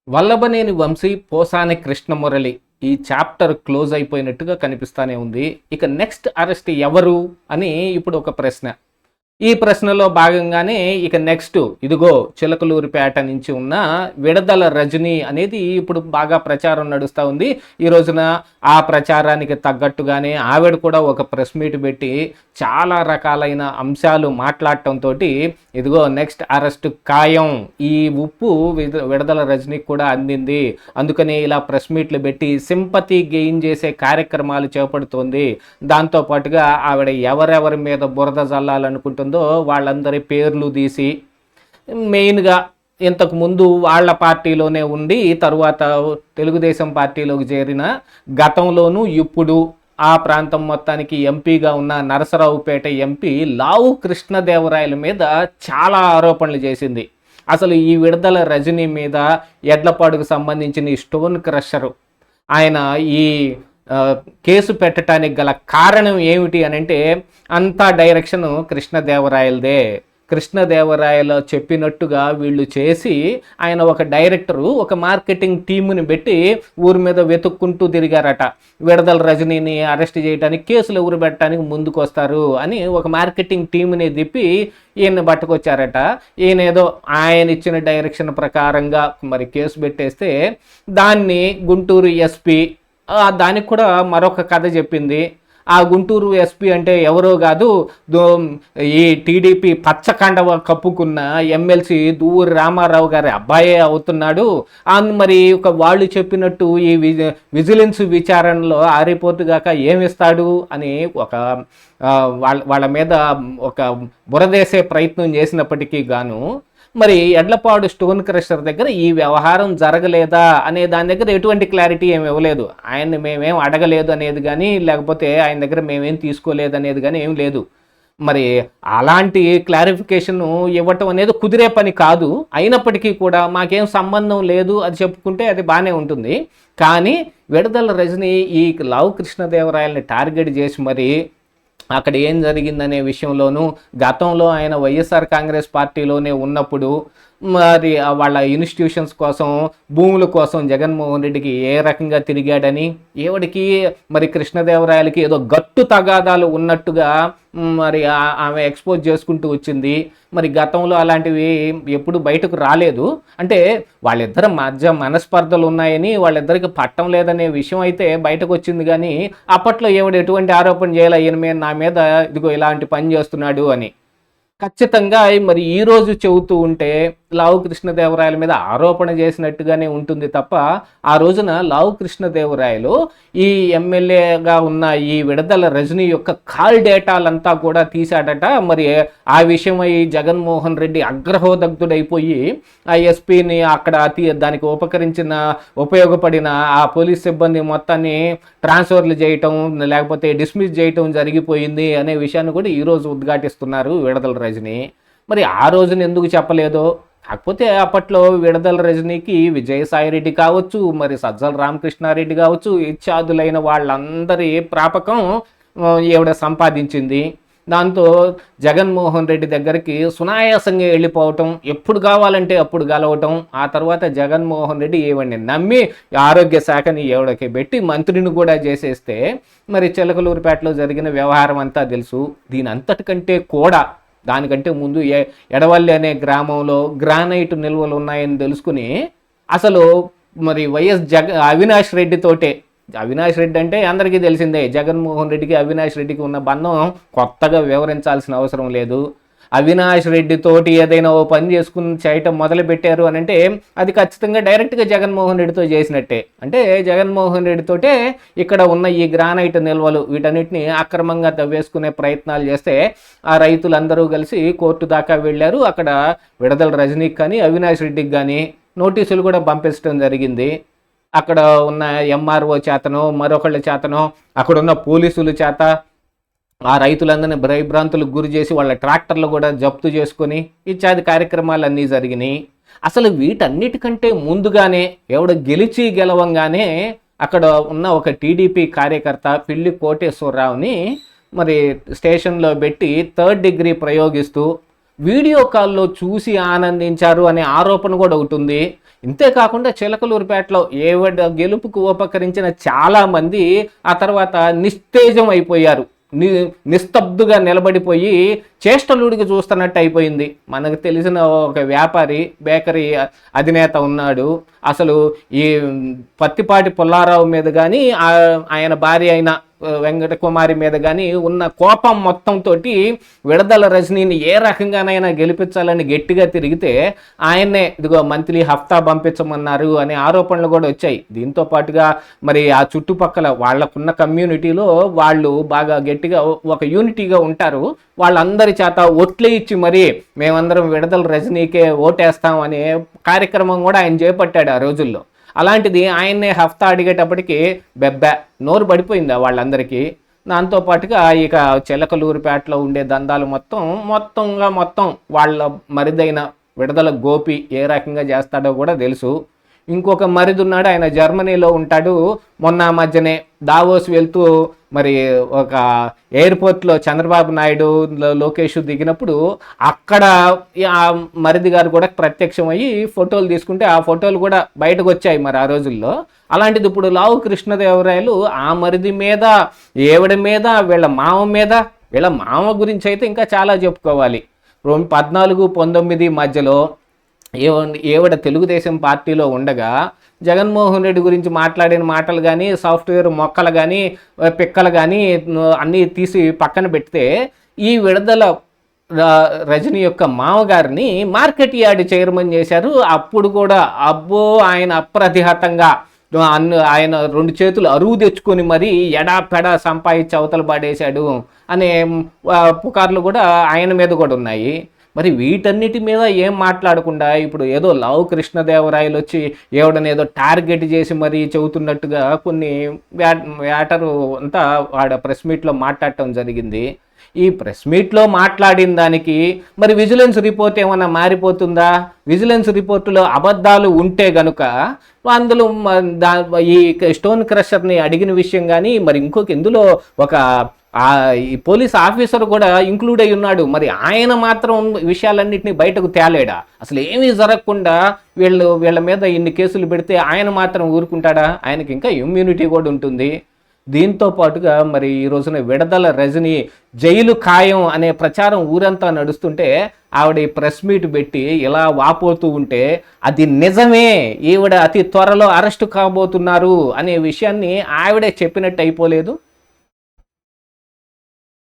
వల్లభనేని వంశీ, పోసాని కృష్ణమురళి ఈ chapter close అయిపోయినట్టుగా కనిపిస్తానే ఉంది. ఇక నెక్స్ట్ అరెస్ట్ ఎవరు అని ఇప్పుడు ఒక ప్రశ్న. ఈ ప్రశ్నలో భాగంగానే ఇక నెక్స్ట్ ఇదిగో చిలకలూరిపేట నుంచి ఉన్న విడదల రజనీ అనేది ఇప్పుడు బాగా ప్రచారం నడుస్తూ ఉంది. ఈ రోజున ఆ ప్రచారానికి తగ్గట్టుగానే ఆవిడ కూడా ఒక ప్రెస్ మీట్ పెట్టి చాలా రకాలైన అంశాలు మాట్లాడటంతో ఇదిగో నెక్స్ట్ అరెస్ట్ ఖాయం, ఈ ఉప్పు విడదల రజనీకి కూడా అందింది, అందుకని ఇలా ప్రెస్ మీట్లు పెట్టి సింపతి గెయిన్ చేసే కార్యక్రమాలు చేపడుతోంది. దాంతోపాటుగా ఆవిడ ఎవరెవరి మీద బురద జల్లాలనుకుంటుందో వాళ్ళందరి పేర్లు తీసి మెయిన్గా ఇంతకుముందు వాళ్ళ పార్టీలోనే ఉండి తరువాత తెలుగుదేశం పార్టీలోకి చేరిన, గతంలోనూ ఇప్పుడు ఆ ప్రాంతం మొత్తానికి ఎంపీగా ఉన్న నరసరావుపేట ఎంపీ లావు కృష్ణదేవరాయల మీద చాలా ఆరోపణలు చేసింది. అసలు ఈ విడదల రజనీ మీద ఎడ్లపాడుకు సంబంధించిన ఈ స్టోన్ క్రషరు ఆయన ఈ కేసు పెట్టడానికి గల కారణం ఏమిటి అని అంటే అంతా డైరెక్షన్ కృష్ణదేవరాయలదే. కృష్ణదేవరాయలు చెప్పినట్టుగా వీళ్ళు చేసి ఆయన ఒక డైరెక్టరు ఒక మార్కెటింగ్ టీముని పెట్టి ఊరి మీద వెతుక్కుంటూ తిరిగారట. విడదల రజనీని అరెస్ట్ చేయడానికి, కేసులు ఎవరు పెట్టడానికి ముందుకు వస్తారు అని ఒక మార్కెటింగ్ టీముని తిప్పి ఈయన్ని పట్టుకొచ్చారట. ఈయన ఏదో ఆయన ఇచ్చిన డైరెక్షన్ ప్రకారంగా మరి కేసు పెట్టేస్తే దాన్ని గుంటూరు ఎస్పీ దానికి కూడా మరొక కథ చెప్పింది. ఆ గుంటూరు ఎస్పీ అంటే ఎవరో కాదు, ఈ టీడీపీ పచ్చకండవ కప్పుకున్న ఎమ్మెల్సీ దూరి రామారావు గారి అబ్బాయే అవుతున్నాడు. మరి వాళ్ళు చెప్పినట్టు ఈ విజిలెన్స్ విచారణలో ఆ రిపోర్టు గాక ఏమిస్తాడు అని ఒక వాళ్ళ మీద ఒక బురదేసే ప్రయత్నం చేసినప్పటికీ గాను మరి ఎడ్లపాడు స్టోన్ క్రషర్ దగ్గర ఈ వ్యవహారం జరగలేదా అనే దాని దగ్గర ఎటువంటి క్లారిటీ ఏమి ఇవ్వలేదు. ఆయన్ని మేమేం అడగలేదు అనేది కానీ, లేకపోతే ఆయన దగ్గర మేమేం తీసుకోలేదు అనేది కానీ ఏం లేదు. మరి అలాంటి క్లారిఫికేషన్ ఇవ్వటం అనేది కుదిరే పని కాదు. అయినప్పటికీ కూడా మాకేం సంబంధం లేదు అది చెప్పుకుంటే అది బాగానే ఉంటుంది. కానీ విడదల రజనీ ఈ లావు కృష్ణదేవరాయల్ని టార్గెట్ చేసి మరి అక్కడ ఏం జరిగిందనే విషయంలోనూ, గతంలో ఆయన వైఎస్ఆర్ కాంగ్రెస్ పార్టీలోనే ఉన్నప్పుడు మరి వాళ్ళ ఇన్స్టిట్యూషన్స్ కోసం, భూముల కోసం జగన్మోహన్ రెడ్డికి ఏ రకంగా తిరిగాడని, ఏవడికి మరి కృష్ణదేవరాయలకి ఏదో గట్టు తగాదాలు ఉన్నట్టుగా మరి ఆమె ఎక్స్పోజ్ చేసుకుంటూ వచ్చింది. మరి గతంలో అలాంటివి ఎప్పుడు బయటకు రాలేదు. అంటే వాళ్ళిద్దరి మధ్య మనస్పర్ధలు ఉన్నాయని, వాళ్ళిద్దరికి పట్టం లేదనే విషయం అయితే బయటకు వచ్చింది. కానీ అప్పట్లో ఎటువంటి ఆరోపణ చేయాలి ఈయన నా మీద ఇదిగో ఇలాంటి పని చేస్తున్నాడు అని. ఖచ్చితంగా మరి ఈరోజు చెబుతూ ఉంటే లావు కృష్ణదేవరాయల మీద ఆరోపణ చేసినట్టుగానే ఉంటుంది తప్ప, ఆ రోజున లావు కృష్ణదేవరాయలు ఈ ఎమ్మెల్యేగా ఉన్న ఈ విడదల రజనీ యొక్క కాల్ డేటాలంతా కూడా తీశాడట. మరి ఆ విషయమై జగన్మోహన్ రెడ్డి అగ్రహోదగ్ధుడైపోయి ఆ ఎస్పీని అక్కడ దానికి ఉపయోగపడిన ఆ పోలీస్ సిబ్బంది మొత్తాన్ని ట్రాన్స్ఫర్లు చేయటం, లేకపోతే డిస్మిస్ చేయటం జరిగిపోయింది అనే విషయాన్ని కూడా ఈరోజు ఉద్ఘాటిస్తున్నారు విడదల రజనీ. మరి ఆ రోజున ఎందుకు చెప్పలేదో. కాకపోతే అప్పట్లో విడదల రజనీకి విజయసాయిరెడ్డి కావచ్చు, మరి సజ్జల రామకృష్ణారెడ్డి కావచ్చు, ఇత్యాదులైన వాళ్ళందరి ప్రాపకం ఈవిడ సంపాదించింది. దాంతో జగన్మోహన్ రెడ్డి దగ్గరికి సునాయాసంగా వెళ్ళిపోవటం, ఎప్పుడు కావాలంటే అప్పుడు గలవటం. ఆ తర్వాత జగన్మోహన్ రెడ్డి ఈవిడ్ని నమ్మి ఆరోగ్య శాఖని ఈవిడకి పెట్టి మంత్రిని కూడా చేసేస్తే మరి చిలకలూరిపేటలో జరిగిన వ్యవహారం అంతా తెలుసు. దీని అంతటికంటే కూడా దానికంటే ముందు ఎడవల్లి అనే గ్రామంలో గ్రానైట్ నిల్వలు ఉన్నాయని తెలుసుకుని అసలు మరి అవినాష్ రెడ్డితోటే, అవినాష్ రెడ్డి అంటే అందరికీ తెలిసిందే, జగన్మోహన్ రెడ్డికి అవినాష్ రెడ్డికి ఉన్న బంధం కొత్తగా వివరించాల్సిన అవసరం లేదు. అవినాష్ రెడ్డితోటి ఏదైనా ఓ పని చేయటం మొదలు పెట్టారు అని అంటే అది ఖచ్చితంగా డైరెక్ట్గా జగన్మోహన్ రెడ్డితో చేసినట్టే. అంటే జగన్మోహన్ రెడ్డితోటే ఇక్కడ ఉన్న ఈ గ్రానైట్ నిల్వలు వీటన్నిటిని అక్రమంగా తవ్వేసుకునే ప్రయత్నాలు చేస్తే ఆ రైతులందరూ కలిసి కోర్టు దాకా వెళ్ళారు. అక్కడ విడదల రజనీకి కానీ అవినాష్ రెడ్డికి కానీ నోటీసులు కూడా పంపించడం జరిగింది. అక్కడ ఉన్న ఎంఆర్ఓ చేతనో మరొకళ్ళ చేతనో అక్కడ ఉన్న పోలీసుల చేత ఆ రైతులందరినీ భయభ్రాంతులకు గురి చేసి వాళ్ళ ట్రాక్టర్లు కూడా జప్తు చేసుకొని ఇత్యాది కార్యక్రమాలన్నీ జరిగినాయి. అసలు వీటన్నిటికంటే ముందుగానే గెలిచి గెలవంగానే అక్కడ ఉన్న ఒక టీడీపీ కార్యకర్త పిల్లి కోటేశ్వరరావుని మరి స్టేషన్లో పెట్టి 3rd డిగ్రీ ప్రయోగిస్తూ వీడియో కాల్లో చూసి ఆనందించారు అనే ఆరోపణ కూడా ఒకటి ఉంది. ఇంతేకాకుండా చిలకలూరిపేటలో ఏవడ గెలుపుకు ఉపకరించిన చాలామంది ఆ తర్వాత నిస్తేజం అయిపోయారు. నిస్తబ్దుగా నిలబడిపోయి చేష్టలుడికి చూస్తున్నట్టు అయిపోయింది. మనకు తెలిసిన ఒక వ్యాపారి బేకరీ అధినేత ఉన్నాడు. అసలు ఈ పత్తిపాటి పుల్లారావు మీద కానీ ఆయన భార్య అయిన వెంకట కుమారి మీద కానీ ఉన్న కోపం మొత్తంతో విడదల రజనీని ఏ రకంగానైనా గెలిపించాలని గట్టిగా తిరిగితే ఆయన్నే ఇదిగో మంత్లీ హఫ్తా పంపించమన్నారు అనే ఆరోపణలు కూడా వచ్చాయి. దీంతో పాటుగా మరి ఆ చుట్టుపక్కల వాళ్ళకున్న కమ్యూనిటీలో వాళ్ళు బాగా గట్టిగా ఒక యూనిటీగా ఉంటారు. వాళ్ళందరి చేత ఓట్లే ఇచ్చి మరి మేమందరం విడదల రజనీకే ఓటేస్తాం అనే కార్యక్రమం కూడా ఆయన చేపట్టాడు ఆ రోజుల్లో. అలాంటిది ఆయన్నే హఫ్తా అడిగేటప్పటికి నోరు పడిపోయింది వాళ్ళందరికీ. దాంతోపాటుగా ఇక చిలకలూరిపేటలో ఉండే దందాలు మొత్తం వాళ్ళ మరిదైన విడదల గోపి ఏ రకంగా చేస్తాడో కూడా తెలుసు. ఇంకొక మరిది ఉన్నాడు, ఆయన జర్మనీలో ఉంటాడు. మొన్న మధ్యనే దావోస్ వెళ్తూ మరి ఒక ఎయిర్పోర్ట్లో చంద్రబాబు నాయుడు లోకేష్ దిగినప్పుడు అక్కడ ఆ మరిది గారు కూడా ప్రత్యక్షమయ్యి ఫోటోలు తీసుకుంటే ఆ ఫోటోలు కూడా బయటకు వచ్చాయి మరి ఆ రోజుల్లో. అలాంటిది ఇప్పుడు లావు కృష్ణదేవరాయలు ఆ మరిది మీద, ఏవిడ మీద, వీళ్ళ మామ గురించి అయితే ఇంకా చాలా చెప్పుకోవాలి. 14-19 మధ్యలో ఏవిడ తెలుగుదేశం పార్టీలో ఉండగా జగన్మోహన్ రెడ్డి గురించి మాట్లాడిన మాటలు కానీ, సాఫ్ట్వేర్ మొక్కలు కానీ, పిక్కలు కానీ అన్నీ తీసి పక్కన పెడితే ఈ విడదల రజనీ యొక్క మామగారిని మార్కెట్ యార్డ్ చైర్మన్ చేశారు. అప్పుడు కూడా అబ్బో ఆయన అప్రతిహతంగా ఆయన 2 చేతులు అరువు తెచ్చుకొని మరి ఎడాపెడా సంపాదించి అవతల పడేశాడు అనే పుకార్లు కూడా ఆయన మీద కూడా ఉన్నాయి. మరి వీటన్నిటి మీద ఏం మాట్లాడకుండా ఇప్పుడు ఏదో లావు కృష్ణదేవరాయలు వచ్చి ఏదో టార్గెట్ చేసి మరీ చెబుతున్నట్టుగా కొన్ని వ్యాటరు అంతా వాడ ప్రెస్ మీట్లో మాట్లాడటం జరిగింది. ఈ ప్రెస్ మీట్లో మాట్లాడిన దానికి మరి విజిలెన్స్ రిపోర్ట్ ఏమైనా మారిపోతుందా? విజిలెన్స్ రిపోర్టులో అబద్ధాలు ఉంటే గనుక అందులో ఈ స్టోన్ క్రషర్ని అడిగిన విషయం కానీ మరి ఇంకొక ఇందులో ఒక ఈ పోలీస్ ఆఫీసర్ కూడా ఇంక్లూడ్ అయి ఉన్నాడు. మరి ఆయన మాత్రం విషయాలన్నింటినీ బయటకు తేలేడా? అసలు ఏమీ జరగకుండా వీళ్ళ మీద ఇన్ని కేసులు పెడితే ఆయన మాత్రం ఊరుకుంటాడా? ఆయనకి ఇంకా ఇమ్యూనిటీ కూడా ఉంటుంది. దీంతో పాటుగా మరి ఈ రోజున విడదల రజనీ జైలు ఖాయం అనే ప్రచారం ఊరంతా నడుస్తుంటే ఆవిడ ఈ ప్రెస్ మీట్ పెట్టి ఇలా వాపోతూ ఉంటే అది నిజమే, ఈవిడ అతి త్వరలో అరెస్టు కాబోతున్నారు అనే విషయాన్ని ఆవిడే చెప్పినట్టు అయిపోలేదు.